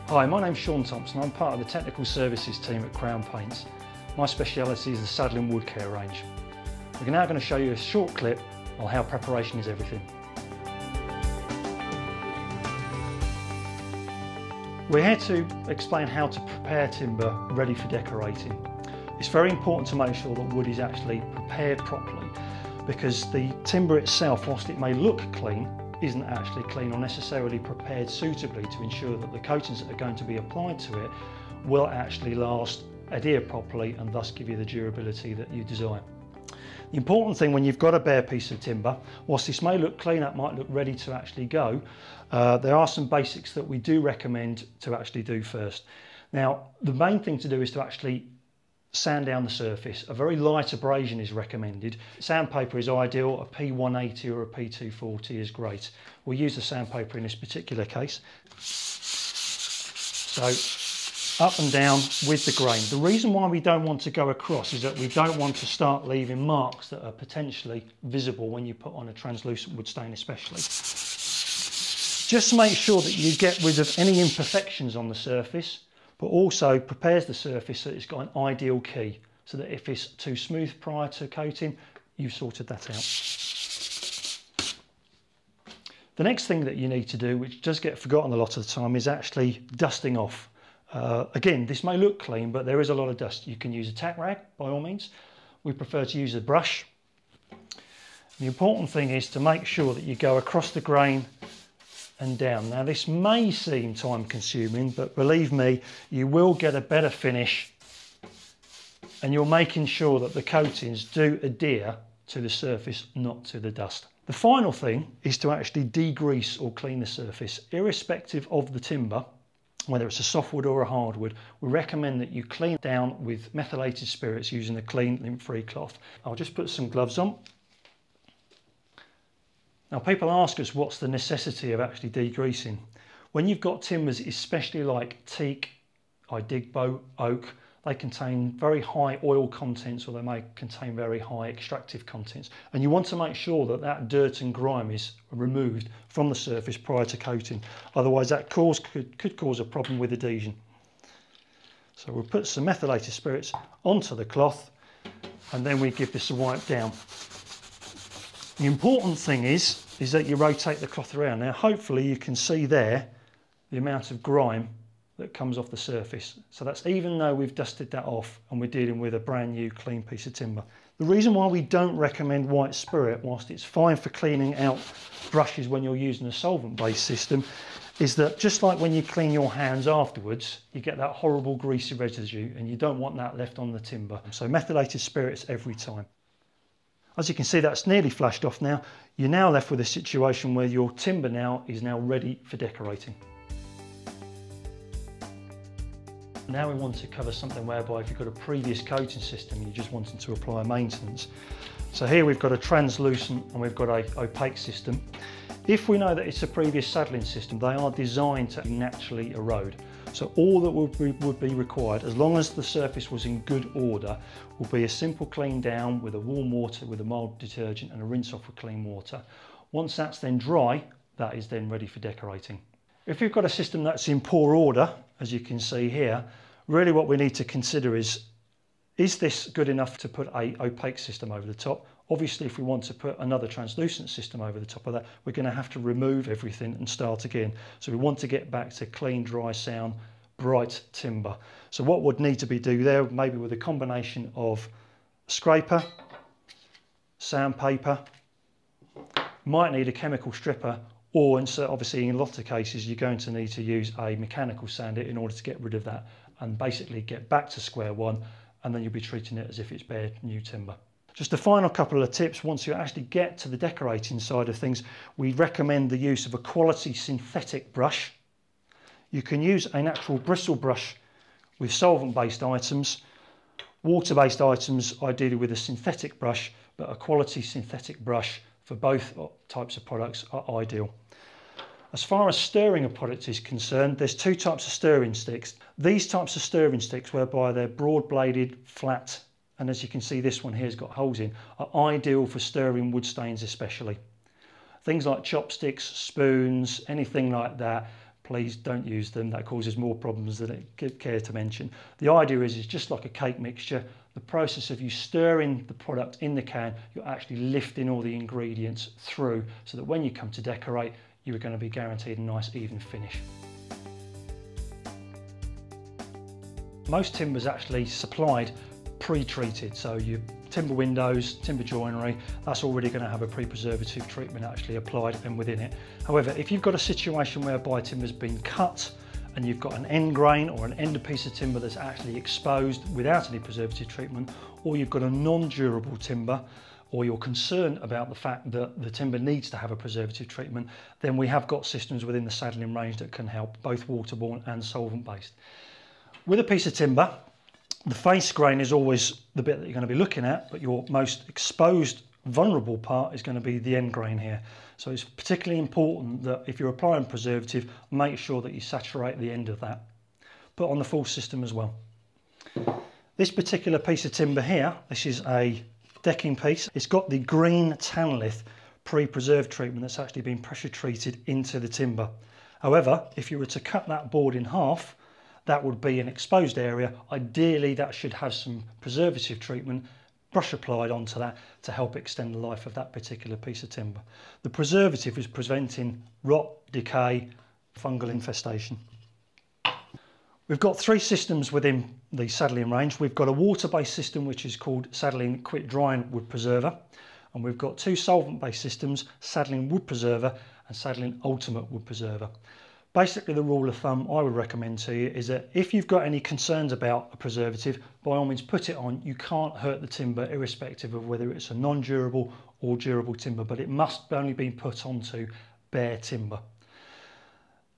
Hi, my name's Sean Thompson. I'm part of the technical services team at Crown Paints. My speciality is the saddling wood care range. We're now going to show you a short clip on how preparation is everything. We're here to explain how to prepare timber ready for decorating. It's very important to make sure that wood is actually prepared properly, because the timber itself, whilst it may look clean, isn't actually clean or necessarily prepared suitably to ensure that the coatings that are going to be applied to it will actually last, adhere properly, and thus give you the durability that you desire. The important thing when you've got a bare piece of timber, whilst this may look clean, it might look ready to actually go, there are some basics that we do recommend to actually do first. Now, the main thing to do is to actually sand down the surface. A very light abrasion is recommended. Sandpaper is ideal. A P180 or a P240 is great. We'll use the sandpaper in this particular case. So up and down with the grain. The reason why we don't want to go across is that we don't want to start leaving marks that are potentially visible when you put on a translucent wood stain especially. Just make sure that you get rid of any imperfections on the surface, but also prepares the surface so it's got an ideal key, so that if it's too smooth prior to coating, you've sorted that out. The next thing that you need to do, which does get forgotten a lot of the time, is actually dusting off. Again, this may look clean, but there is a lot of dust. You can use a tack rag by all means. We prefer to use a brush. The important thing is to make sure that you go across the grain and down. Now this may seem time consuming, but believe me, you will get a better finish, and you're making sure that the coatings do adhere to the surface, not to the dust. The final thing is to actually degrease or clean the surface. Irrespective of the timber, whether it's a softwood or a hardwood, we recommend that you clean down with methylated spirits using a clean, lint-free cloth. I'll just put some gloves on. Now people ask us what's the necessity of actually degreasing. When you've got timbers, especially like teak, Idigbo, oak, they contain very high oil contents, or they may contain very high extractive contents. And you want to make sure that that dirt and grime is removed from the surface prior to coating. Otherwise that could cause a problem with adhesion. So we'll put some methylated spirits onto the cloth, and then we give this a wipe down. The important thing is that you rotate the cloth around. Now hopefully you can see there the amount of grime that comes off the surface. So that's even though we've dusted that off and we're dealing with a brand new clean piece of timber. The reason why we don't recommend white spirit, whilst it's fine for cleaning out brushes when you're using a solvent-based system, is that just like when you clean your hands afterwards, you get that horrible greasy residue, and you don't want that left on the timber. So methylated spirits every time. As you can see, that's nearly flashed off now. You're now left with a situation where your timber is now ready for decorating. Now we want to cover something whereby if you've got a previous coating system and you're just wanting to apply maintenance. So here we've got a translucent and we've got an opaque system. If we know that it's a previous saddling system, they are designed to naturally erode. So all that would be required, as long as the surface was in good order, will be a simple clean down with a warm water with a mild detergent and a rinse off with clean water. Once that's then dry, that is then ready for decorating. If you've got a system that's in poor order, as you can see here, really what we need to consider is this good enough to put an opaque system over the top? Obviously, if we want to put another translucent system over the top of that, we're going to have to remove everything and start again. So we want to get back to clean, dry, sound, bright timber. So what would need to be done there, maybe with a combination of scraper, sandpaper, might need a chemical stripper, or obviously in a lot of cases you're going to need to use a mechanical sander in order to get rid of that and basically get back to square one, and then you'll be treating it as if it's bare new timber. Just a final couple of tips. Once you actually get to the decorating side of things, we recommend the use of a quality synthetic brush. You can use a natural bristle brush with solvent-based items, water-based items ideally with a synthetic brush, but a quality synthetic brush for both types of products are ideal. As far as stirring a product is concerned, there's two types of stirring sticks. These types of stirring sticks, whereby they're broad-bladed, flat, and as you can see this one here has got holes in, are ideal for stirring wood stains especially. Things like chopsticks, spoons, anything like that, please don't use them. That causes more problems than it care to mention. The idea is it's just like a cake mixture. The process of you stirring the product in the can, you're actually lifting all the ingredients through so that when you come to decorate, you are going to be guaranteed a nice even finish. Most timber's actually supplied pre-treated, so your timber windows, timber joinery, that's already going to have a pre-preservative treatment actually applied and within it. However, if you've got a situation whereby timber's been cut and you've got an end grain or an end piece of timber that's actually exposed without any preservative treatment, or you've got a non-durable timber, or you're concerned about the fact that the timber needs to have a preservative treatment, then we have got systems within the Sadlein range that can help, both waterborne and solvent based. With a piece of timber, the face grain is always the bit that you're going to be looking at, but your most exposed, vulnerable part is going to be the end grain here. So it's particularly important that if you're applying preservative, make sure that you saturate the end of that. Put on the full system as well. This particular piece of timber here, this is a decking piece. It's got the green Tanlith pre-preserved treatment that's actually been pressure treated into the timber. However, if you were to cut that board in half, that would be an exposed area. Ideally, that should have some preservative treatment, brush applied onto that to help extend the life of that particular piece of timber. The preservative is preventing rot, decay, fungal infestation. We've got three systems within the Sadlein range. We've got a water-based system which is called Sadlein Quick Drying Wood Preserver, and we've got two solvent-based systems, Sadlein Wood Preserver and Sadlein Ultimate Wood Preserver. Basically, the rule of thumb I would recommend to you is that if you've got any concerns about a preservative, by all means put it on. You can't hurt the timber irrespective of whether it's a non-durable or durable timber, but it must only be put onto bare timber.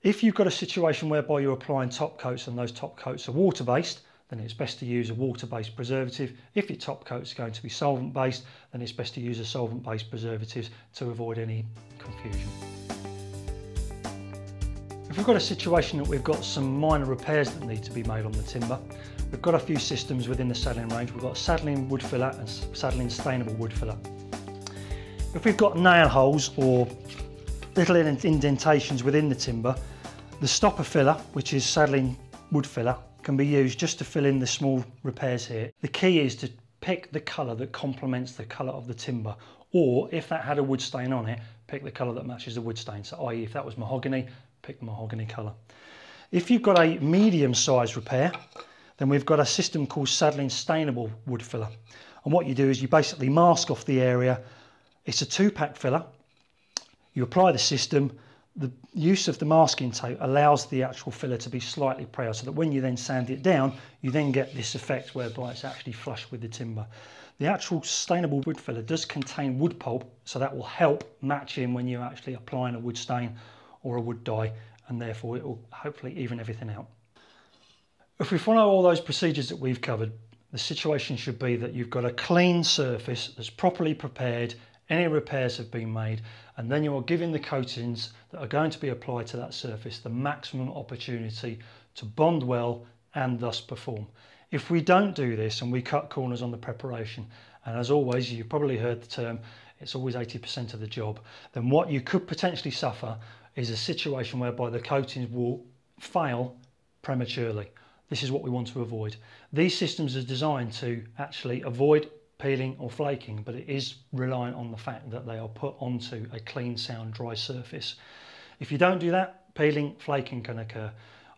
If you've got a situation whereby you're applying top coats and those top coats are water-based, then it's best to use a water-based preservative. If your top coat's going to be solvent-based, then it's best to use a solvent-based preservative to avoid any confusion. If we've got a situation that we've got some minor repairs that need to be made on the timber, we've got a few systems within the Sadlein range. We've got Sadlein Wood Filler and Sadlein Stainable Wood Filler. If we've got nail holes or little indentations within the timber, the stopper filler, which is Sadlein Wood Filler, can be used just to fill in the small repairs here. The key is to pick the colour that complements the colour of the timber, or if that had a wood stain on it, pick the colour that matches the wood stain. So i.e. if that was mahogany, pick the mahogany colour. If you've got a medium sized repair, then we've got a system called Sadlein Stainable Wood Filler. And what you do is you basically mask off the area. It's a 2-pack filler. You apply the system. The use of the masking tape allows the actual filler to be slightly proud, so that when you then sand it down, you then get this effect whereby it's actually flush with the timber. The actual stainable wood filler does contain wood pulp, so that will help match in when you're actually applying a wood stain or a wood dye, and therefore it will hopefully even everything out. If we follow all those procedures that we've covered, the situation should be that you've got a clean surface that's properly prepared, any repairs have been made, and then you are giving the coatings that are going to be applied to that surface the maximum opportunity to bond well and thus perform. If we don't do this and we cut corners on the preparation, and as always, you've probably heard the term, it's always 80% of the job, then what you could potentially suffer is a situation whereby the coatings will fail prematurely. This is what we want to avoid. These systems are designed to actually avoid peeling or flaking, but it is reliant on the fact that they are put onto a clean, sound, dry surface. If you don't do that, peeling, flaking can occur.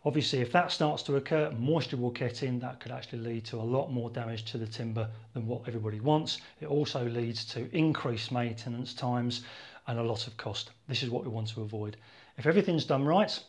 Obviously, if that starts to occur, moisture will get in. That could actually lead to a lot more damage to the timber than what everybody wants. It also leads to increased maintenance times and a lot of cost. This is what we want to avoid. If everything's done right,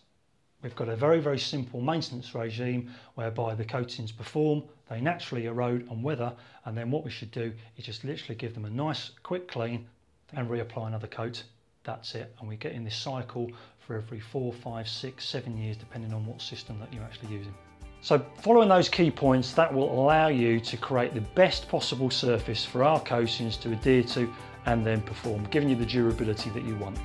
we've got a very, very simple maintenance regime whereby the coatings perform, they naturally erode and weather, and then what we should do is just literally give them a nice quick clean and reapply another coat. That's it, and we get in this cycle for every 4, 5, 6, 7 years, depending on what system that you're actually using. So following those key points, that will allow you to create the best possible surface for our coatings to adhere to and then perform, giving you the durability that you want.